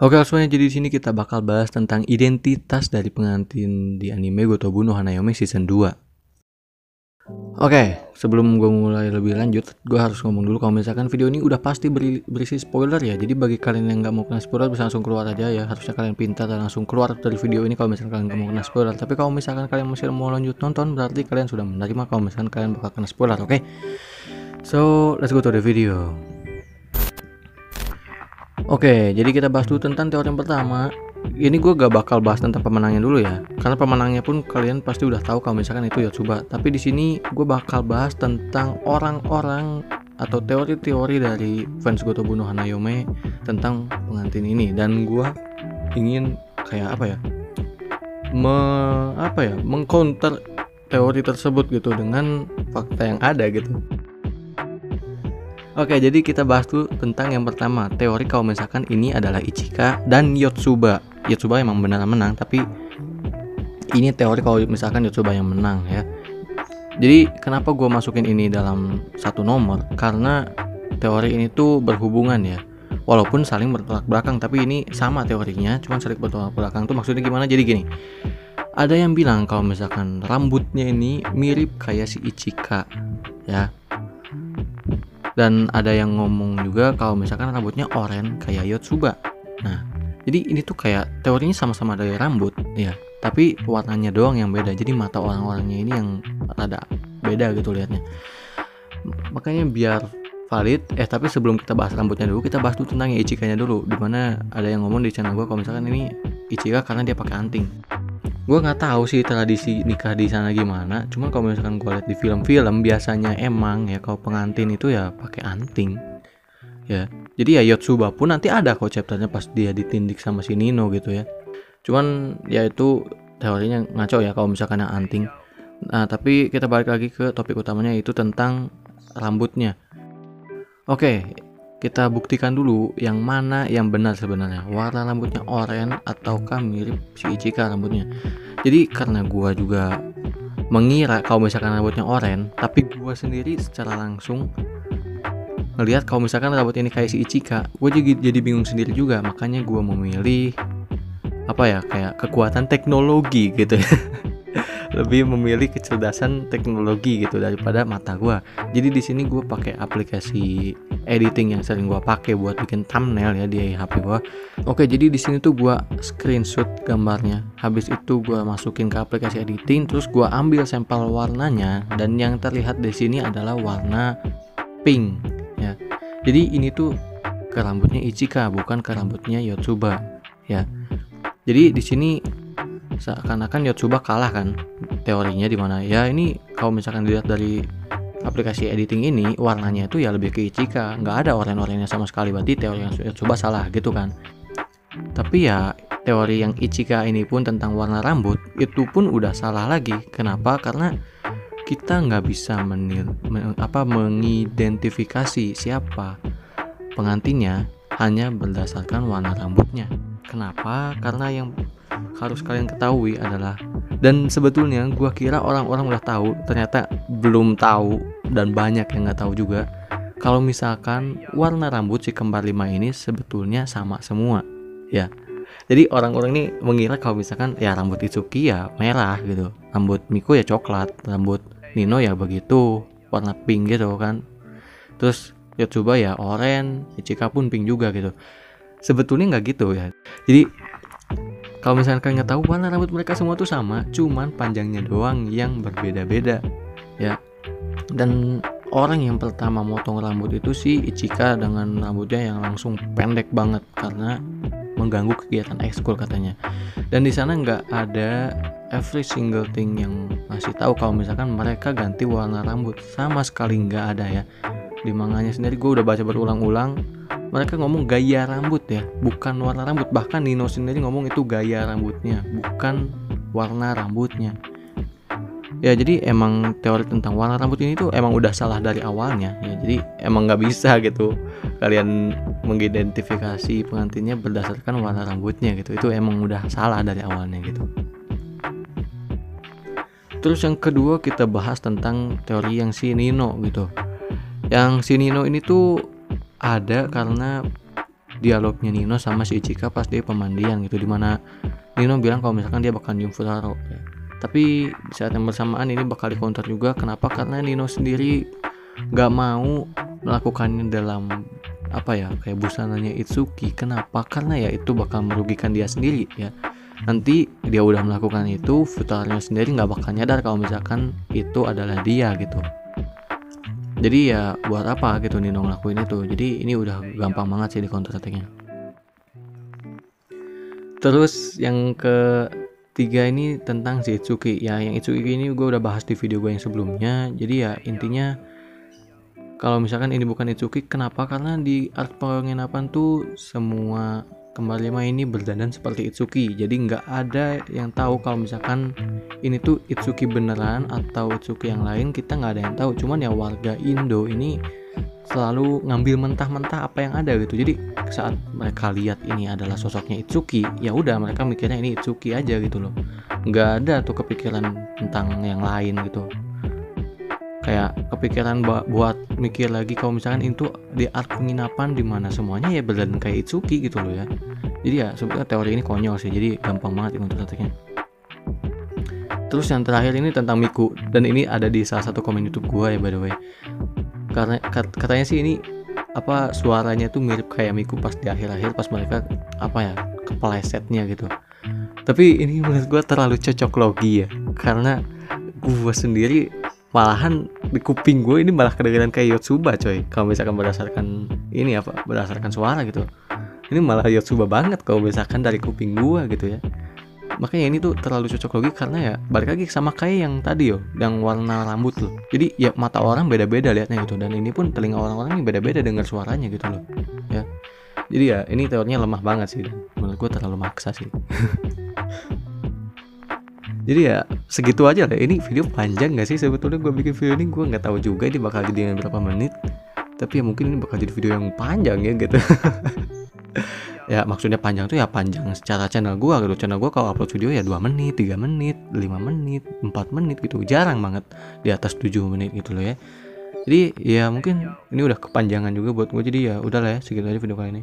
Oke, langsung aja. Jadi di sini kita bakal bahas tentang identitas dari pengantin di anime Gotobu no Hanayome season 2. Oke, sebelum gue mulai lebih lanjut, gue harus ngomong dulu kalau misalkan video ini udah pasti berisi spoiler ya. Jadi bagi kalian yang nggak mau kena spoiler bisa langsung keluar aja ya. Harusnya kalian pintar dan langsung keluar dari video ini kalau misalkan kalian nggak mau kena spoiler. Tapi kalau misalkan kalian masih mau lanjut nonton, berarti kalian sudah menerima kalau misalkan kalian bakal kena spoiler. Oke, so let's go to the video. Oke, jadi kita bahas dulu tentang teori yang pertama. Ini gue gak bakal bahas tentang pemenangnya dulu ya, karena pemenangnya pun kalian pasti udah tahu kalau misalkan itu Yotsuba. Tapi di sini gue bakal bahas tentang orang-orang atau teori-teori dari fans Gotobu no Hanayome tentang pengantin ini, dan gue ingin kayak mengcounter teori tersebut gitu dengan fakta yang ada gitu. Oke, jadi kita bahas dulu tentang yang pertama, teori kalau misalkan ini adalah Ichika dan Yotsuba. Yotsuba emang beneran menang, tapi ini teori kalau misalkan Yotsuba yang menang ya. Jadi kenapa gue masukin ini dalam satu nomor? Karena teori ini tuh berhubungan ya. Walaupun saling bertolak belakang, tapi ini sama teorinya, cuman saling bertolak belakang tuh maksudnya gimana? Jadi gini, ada yang bilang kalau misalkan rambutnya ini mirip kayak si Ichika ya. Dan ada yang ngomong juga kalau misalkan rambutnya oranye kayak Yotsuba. Nah, jadi ini tuh kayak teorinya sama-sama dari rambut ya, tapi warnanya doang yang beda. Jadi mata orang-orangnya ini yang rada beda gitu liatnya. Makanya biar valid, tapi sebelum kita bahas rambutnya dulu, kita bahas dulu tentang Ichikanya dulu. Dimana ada yang ngomong di channel gue kalau misalkan ini Ichika karena dia pakai anting. Gue nggak tahu sih tradisi nikah di sana gimana, cuman kalau misalkan gue lihat di film-film biasanya emang ya kalau pengantin itu ya pakai anting ya. Jadi ya Yotsuba pun nanti ada kok chapternya pas dia ditindik sama si Nino gitu ya. Cuman ya itu teorinya ngaco ya kalau misalkan yang anting. Nah, tapi kita balik lagi ke topik utamanya, itu tentang rambutnya. Oke, kita buktikan dulu yang mana yang benar sebenarnya, warna rambutnya oranye ataukah mirip si Ichika rambutnya. Jadi karena gua juga mengira kalau misalkan rambutnya oranye, tapi gua sendiri secara langsung ngelihat kalau misalkan rambut ini kayak si Ichika, gue jadi bingung sendiri juga. Makanya gua memilih kayak kekuatan teknologi gitu ya. Lebih memilih kecerdasan teknologi gitu daripada mata gua. Jadi di sini gue pakai aplikasi editing yang sering gue pakai buat bikin thumbnail ya di HP gue. Oke, jadi di sini tuh gue screenshot gambarnya, habis itu gue masukin ke aplikasi editing, terus gue ambil sampel warnanya, dan yang terlihat di sini adalah warna pink ya. Jadi ini tuh ke rambutnya Ichika, bukan ke rambutnya Yotsuba ya. Jadi di sini seakan-akan Yotsuba kalah kan teorinya, dimana ya ini kalau misalkan dilihat dari aplikasi editing ini warnanya itu ya lebih ke Ichika, nggak ada oranye-oranye sama sekali, berarti teori yang Yotsuba salah gitu kan. Tapi ya teori yang Ichika ini pun tentang warna rambut itu pun udah salah lagi. Kenapa? Karena kita nggak bisa mengidentifikasi siapa pengantinnya hanya berdasarkan warna rambutnya. Kenapa? Karena yang harus kalian ketahui adalah, dan sebetulnya gue kira orang-orang udah tahu, ternyata belum tahu, dan banyak yang nggak tahu juga kalau misalkan warna rambut si kembar 5 ini sebetulnya sama semua ya. Jadi orang-orang ini mengira kalau misalkan ya rambut Itsuki ya merah gitu, rambut Miku ya coklat, rambut Nino ya begitu warna pink gitu kan, terus Yotsuba ya oranye, Ichika pun pink juga gitu. Sebetulnya nggak gitu ya. Jadi kalau misalkan kalian nggak tahu, warna rambut mereka semua tuh sama, cuman panjangnya doang yang berbeda-beda ya. Dan orang yang pertama motong rambut itu si Ichika dengan rambutnya yang langsung pendek banget karena mengganggu kegiatan ekskul katanya. Dan di sana nggak ada every single thing yang ngasih tahu kalau misalkan mereka ganti warna rambut, sama sekali nggak ada ya. Di manganya sendiri gue udah baca berulang-ulang, mereka ngomong gaya rambut ya, bukan warna rambut. Bahkan Nino sendiri ngomong itu gaya rambutnya, bukan warna rambutnya ya. Jadi emang teori tentang warna rambut ini tuh emang udah salah dari awalnya ya. Jadi emang nggak bisa gitu kalian mengidentifikasi pengantinnya berdasarkan warna rambutnya gitu. Itu emang udah salah dari awalnya gitu. Terus yang kedua kita bahas tentang teori yang si Nino gitu. Yang si Nino ini tuh ada karena dialognya Nino sama si Ichika pas dia pemandian gitu, dimana Nino bilang kalau misalkan dia bakal nyium Futaro ya. Tapi di saat yang bersamaan ini bakal di-counter juga. Kenapa? Karena Nino sendiri nggak mau melakukannya dalam apa ya, kayak busananya Itsuki. Kenapa? Karena ya itu bakal merugikan dia sendiri ya. Nanti dia udah melakukan itu, Futaro sendiri nggak bakal nyadar kalau misalkan itu adalah dia gitu. Jadi ya buat apa gitu Nino ngelakuin itu. Jadi ini udah gampang banget sih di counter attack-nya. Terus yang ketiga ini tentang si Itsuki. Ya yang Itsuki ini gue udah bahas di video gue yang sebelumnya. Jadi ya intinya kalau misalkan ini bukan Itsuki, kenapa? Karena di art penginapan tuh semua kembar 5 ini berdandan seperti Itsuki. Jadi nggak ada yang tahu kalau misalkan ini tuh Itsuki beneran atau Itsuki yang lain, kita nggak ada yang tahu. Cuman ya warga Indo ini selalu ngambil mentah-mentah apa yang ada gitu. Jadi saat mereka lihat ini adalah sosoknya Itsuki, ya udah mereka mikirnya ini Itsuki aja gitu loh. Nggak ada tuh kepikiran tentang yang lain gitu. Kayak kepikiran buat mikir lagi kalau misalkan itu di art penginapan di mana semuanya ya berdandan kayak Itsuki gitu loh ya. Jadi ya sebenarnya teori ini konyol sih, jadi gampang banget untuk attack-nya. Terus yang terakhir ini tentang Miku, dan ini ada di salah satu komen YouTube gua ya by the way. Karena katanya sih ini apa suaranya tuh mirip kayak Miku pas di akhir-akhir pas mereka apa ya keplesetnya gitu. Tapi ini menurut gua terlalu cocok logi ya, karena gua sendiri malahan di kuping gue ini malah kedengeran kayak Yotsuba coy. Kalau misalkan berdasarkan ini apa, berdasarkan suara gitu, ini malah Yotsuba banget kalau misalkan dari kuping gue gitu ya. Makanya ini tuh terlalu cocok logi karena ya balik lagi sama kayak yang tadi yo, yang warna rambut loh. Jadi ya mata orang beda-beda liatnya gitu, dan ini pun telinga orang-orang ini beda-beda dengar suaranya gitu loh ya. Jadi ya ini teorinya lemah banget sih, dan menurut gue terlalu maksa sih. Jadi ya segitu aja lah. Ini video panjang gak sih sebetulnya gue bikin video ini? Gue nggak tahu juga ini bakal jadi berapa menit. Tapi ya mungkin ini bakal jadi video yang panjang ya gitu. Ya maksudnya panjang tuh ya panjang secara channel gue gitu. Channel gue kalau upload video ya 2 menit, 3 menit, 5 menit, 4 menit gitu. Jarang banget di atas 7 menit gitu loh ya. Jadi ya mungkin ini udah kepanjangan juga buat gue. Jadi ya udahlah ya, segitu aja video kali ini.